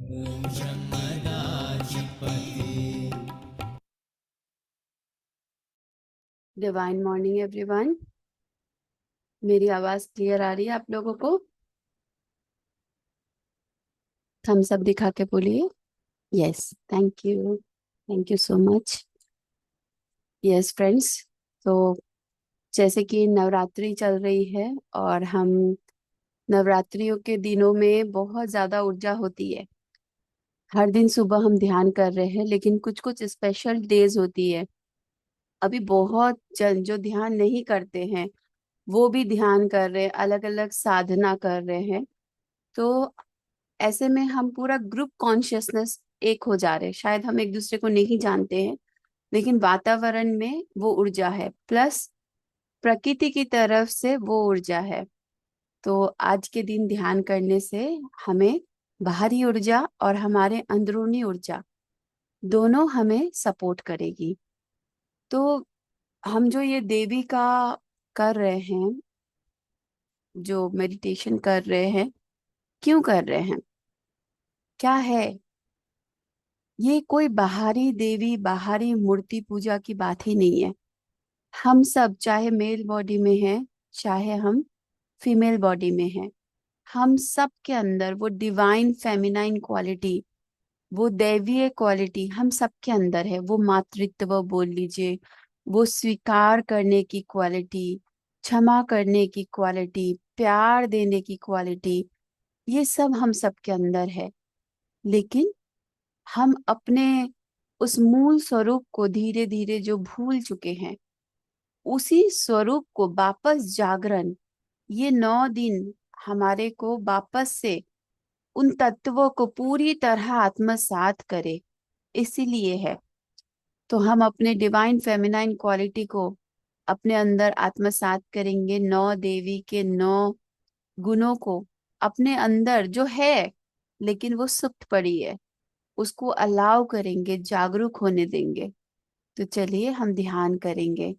ॐ शन्मदाधिपति। Divine morning everyone. मेरी आवाज क्लियर आ रही है आप लोगों को? थम्स अप दिखा के बोलिए। Yes, thank you so much. Yes friends, तो जैसे कि नवरात्रि चल रही है और हम नवरात्रियों के दिनों में बहुत ज्यादा ऊर्जा होती है। हर दिन सुबह हम ध्यान कर रहे हैं, लेकिन कुछ कुछ स्पेशल डेज होती है। अभी बहुत जन जो ध्यान नहीं करते हैं वो भी ध्यान कर रहे हैं, अलग अलग साधना कर रहे हैं। तो ऐसे में हम पूरा ग्रुप कॉन्शियसनेस एक हो जा रहे हैं। शायद हम एक दूसरे को नहीं जानते हैं, लेकिन वातावरण में वो ऊर्जा है, प्लस प्रकृति की तरफ से वो ऊर्जा है। तो आज के दिन ध्यान करने से हमें बाहरी ऊर्जा और हमारे अंदरूनी ऊर्जा दोनों हमें सपोर्ट करेगी। तो हम जो ये देवी का कर रहे हैं, जो मेडिटेशन कर रहे हैं, क्यों कर रहे हैं, क्या है, ये कोई बाहरी देवी बाहरी मूर्ति पूजा की बात ही नहीं है। हम सब चाहे मेल बॉडी में हैं, चाहे हम फीमेल बॉडी में हैं, हम सब के अंदर वो डिवाइन फेमिनाइन क्वालिटी, वो दैवीय क्वालिटी हम सब के अंदर है। वो मातृत्व बोल लीजिए, वो स्वीकार करने की क्वालिटी, क्षमा करने की क्वालिटी, प्यार देने की क्वालिटी, ये सब हम सब के अंदर है। लेकिन हम अपने उस मूल स्वरूप को धीरे धीरे जो भूल चुके हैं, उसी स्वरूप को वापस जागरण, ये 9 दिन हमारे को वापस से उन तत्वों को पूरी तरह आत्मसात करे, इसीलिए है। तो हम अपने डिवाइन फेमिनाइन क्वालिटी को अपने अंदर आत्मसात करेंगे, 9 देवी के 9 गुणों को अपने अंदर जो है, लेकिन वो सुप्त पड़ी है, उसको अलाउ करेंगे, जागरूक होने देंगे। तो चलिए हम ध्यान करेंगे।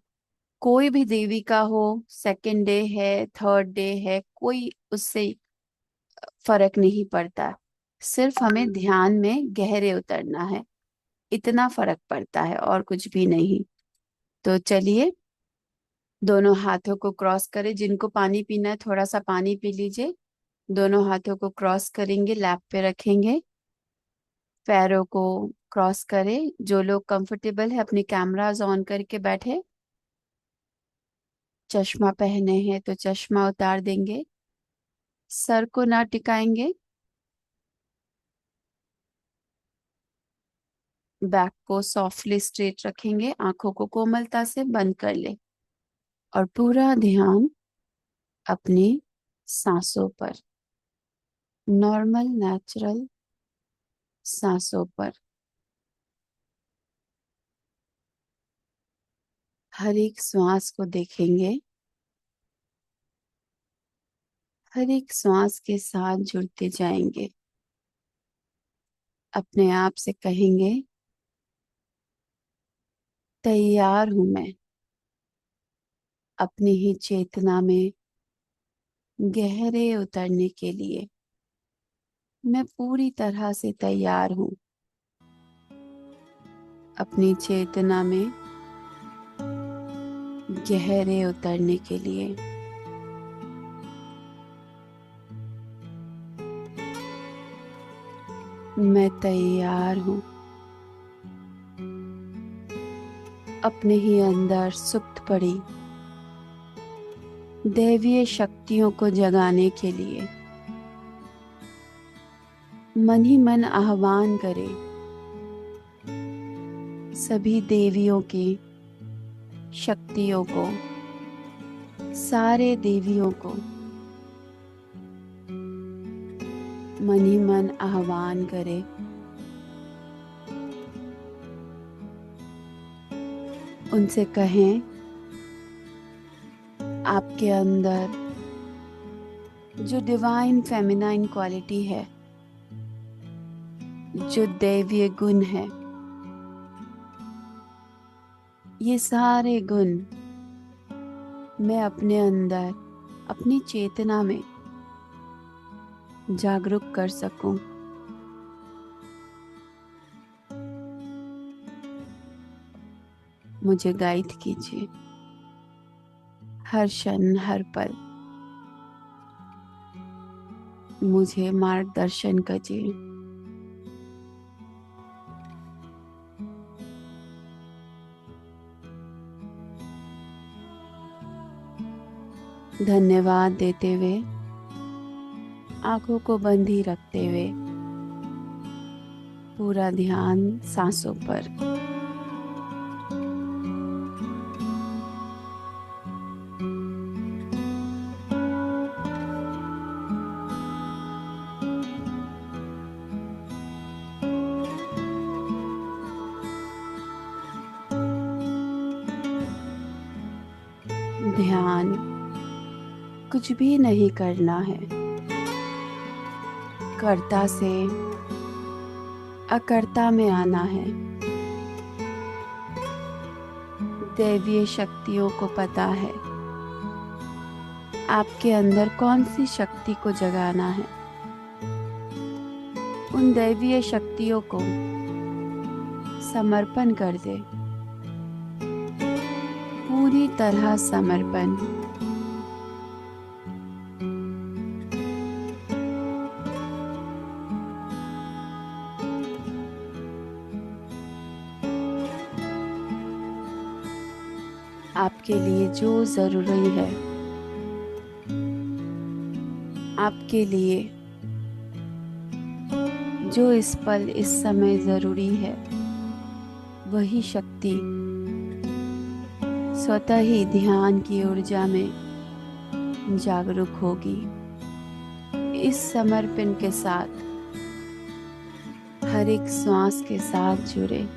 कोई भी देवी का हो, सेकंड डे है, थर्ड डे है, कोई उससे फर्क नहीं पड़ता। सिर्फ हमें ध्यान में गहरे उतरना है, इतना फर्क पड़ता है और कुछ भी नहीं। तो चलिए दोनों हाथों को क्रॉस करें। जिनको पानी पीना है थोड़ा सा पानी पी लीजिए। दोनों हाथों को क्रॉस करेंगे, लैप पे रखेंगे, पैरों को क्रॉस करें। जो लोग कंफर्टेबल है अपने कैमरास ऑन करके बैठे। चश्मा पहने हैं तो चश्मा उतार देंगे, सर को ना टिकाएंगे, बैक को सॉफ्टली स्ट्रेट रखेंगे, आंखों को कोमलता से बंद कर ले और पूरा ध्यान अपनी सांसों पर, नॉर्मल नेचुरल सांसों पर। हर एक श्वास को देखेंगे, हर एक श्वास के साथ जुड़ते जाएंगे। अपने आप से कहेंगे, तैयार हूं मैं अपनी ही चेतना में गहरे उतरने के लिए। मैं पूरी तरह से तैयार हूं अपनी चेतना में गहरे उतरने के लिए। मैं तैयार हूं अपने ही अंदर सुप्त पड़ी दैवीय शक्तियों को जगाने के लिए। मन ही मन आह्वान करे सभी देवियों की शक्तियों को, सारे देवियों को मन ही मन आह्वान करे। उनसे कहें, आपके अंदर जो डिवाइन फेमिनाइन क्वालिटी है, जो दैवीय गुण है, ये सारे गुण मैं अपने अंदर अपनी चेतना में जागरूक कर सकूं। मुझे गाइड कीजिए हर क्षण हर पल। मुझे मार्गदर्शन कीजिए। धन्यवाद देते हुए आंखों को बंद ही रखते हुए पूरा ध्यान सांसों पर। ध्यान कुछ भी नहीं करना है। कर्ता से अकर्ता में आना है। दैवीय शक्तियों को पता है आपके अंदर कौन सी शक्ति को जगाना है। उन दैवीय शक्तियों को समर्पण कर दे। पूरी तरह समर्पण। आपके लिए जो जरूरी है, आपके लिए जो इस पल इस समय जरूरी है, वही शक्ति स्वतः ही ध्यान की ऊर्जा में जागरूक होगी। इस समर्पण के साथ हर एक श्वास के साथ जुड़े।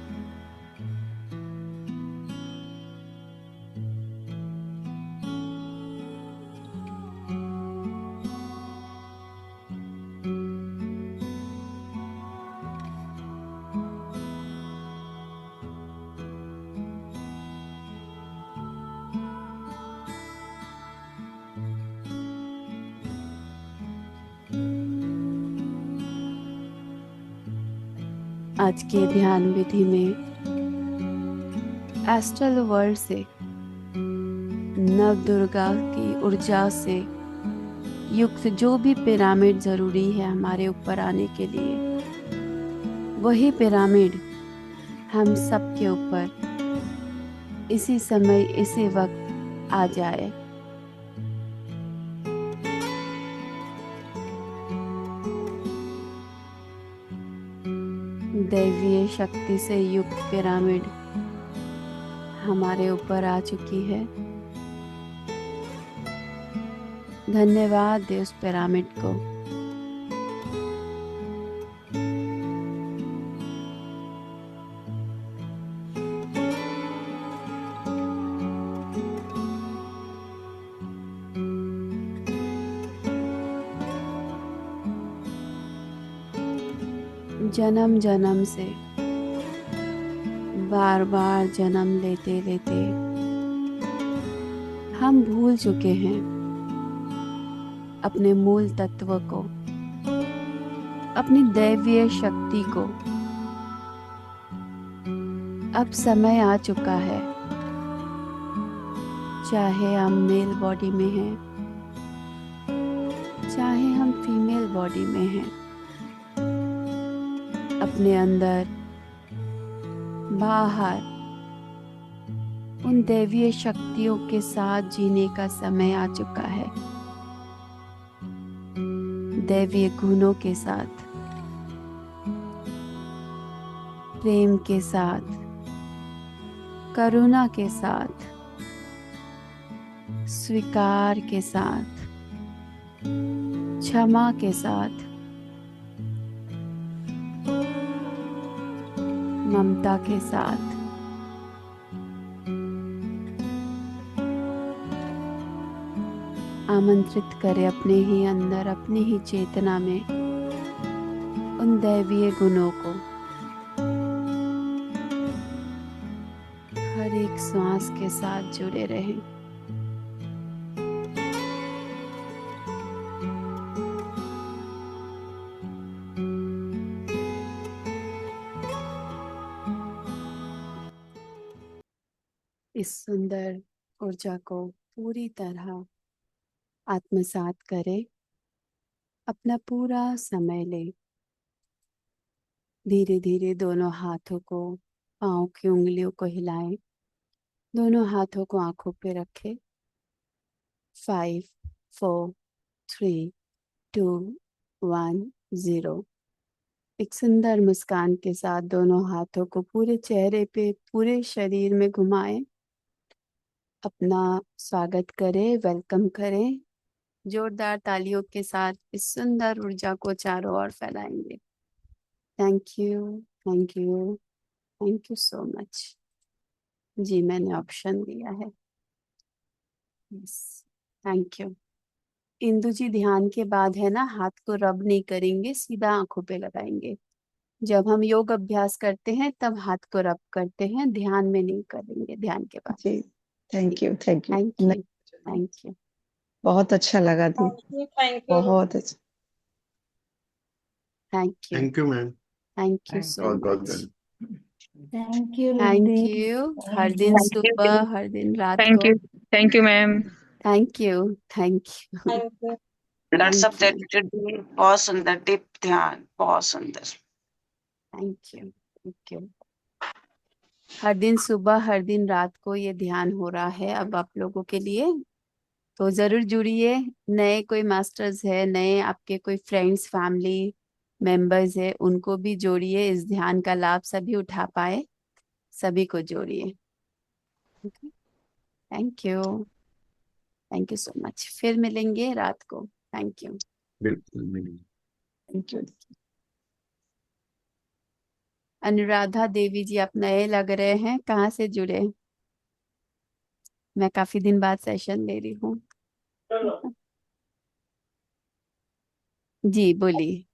आज के ध्यान विधि में एस्ट्रल वर्ल्ड से, नव दुर्गा की ऊर्जा से युक्त जो भी पिरामिड जरूरी है हमारे ऊपर आने के लिए, वही पिरामिड हम सब के ऊपर इसी समय इसी वक्त आ जाए। दैवीय शक्ति से युक्त पिरामिड हमारे ऊपर आ चुकी है। धन्यवाद दे उस पिरामिड को। जन्म जन्म से बार बार जन्म लेते लेते हम भूल चुके हैं अपने मूल तत्व को, अपनी दैवीय शक्ति को। अब समय आ चुका है, चाहे हम मेल बॉडी में हैं, चाहे हम फीमेल बॉडी में हैं, अपने अंदर बाहर उन दैवीय शक्तियों के साथ जीने का समय आ चुका है। दैवीय गुणों के साथ, प्रेम के साथ, करुणा के साथ, स्वीकार के साथ, क्षमा के साथ, ममता के साथ, आमंत्रित करे अपने ही अंदर, अपनी ही चेतना में उन दैवीय गुणों को। हर एक श्वास के साथ जुड़े रहें। इस सुंदर ऊर्जा को पूरी तरह आत्मसात करें। अपना पूरा समय लें। धीरे धीरे दोनों हाथों को, पाँव की उंगलियों को हिलाएं। दोनों हाथों को आंखों पे रखें। 5, 4, 3, 2, 1, 0। एक सुंदर मुस्कान के साथ दोनों हाथों को पूरे चेहरे पे, पूरे शरीर में घुमाएं। अपना स्वागत करें, वेलकम करें। जोरदार तालियों के साथ इस सुंदर ऊर्जा को चारों ओर फैलाएंगे। Thank you, thank you, thank you so much. जी, मैंने ऑप्शन दिया है। Yes, thank you. Indu ji, ध्यान के बाद है ना, हाथ को रब नहीं करेंगे, सीधा आंखों पे लगाएंगे। जब हम योग अभ्यास करते हैं तब हाथ को रब करते हैं, ध्यान में नहीं करेंगे, ध्यान के बाद। जी, thank you, thank you. Thank you, thank you, बहुत अच्छा लगा दी, थैंक यू। बहुत अच्छा। Thank you, thank you ma'am. Thank you so बहुत बहुत much. Thank you thank Riddhi. You. हर दिन सुबह, हर दिन रात थैंक को। You, thank you ma'am. Thank you, thank you, thank you. Lots of thank you, gratitude. बहुत सुंदर टिप, ध्यान बहुत सुंदर। Thank you, thank you. हर दिन सुबह, हर दिन रात को ये ध्यान हो रहा है अब आप लोगों के लिए। तो जरूर जुड़िए। नए कोई मास्टर्स है, नए आपके कोई फ्रेंड्स, फैमिली मेंबर्स है, उनको भी जोड़िए। इस ध्यान का लाभ सभी उठा पाए, सभी को जोड़िए। Thank you, thank you so much. फिर मिलेंगे रात को। Thank you. बिल्कुल मिली। Thank you. अनुराधा देवी जी, आप नए लग रहे हैं, कहाँ से जुड़े? मैं काफी दिन बाद सेशन ले रही हूँ। जी बोलिए।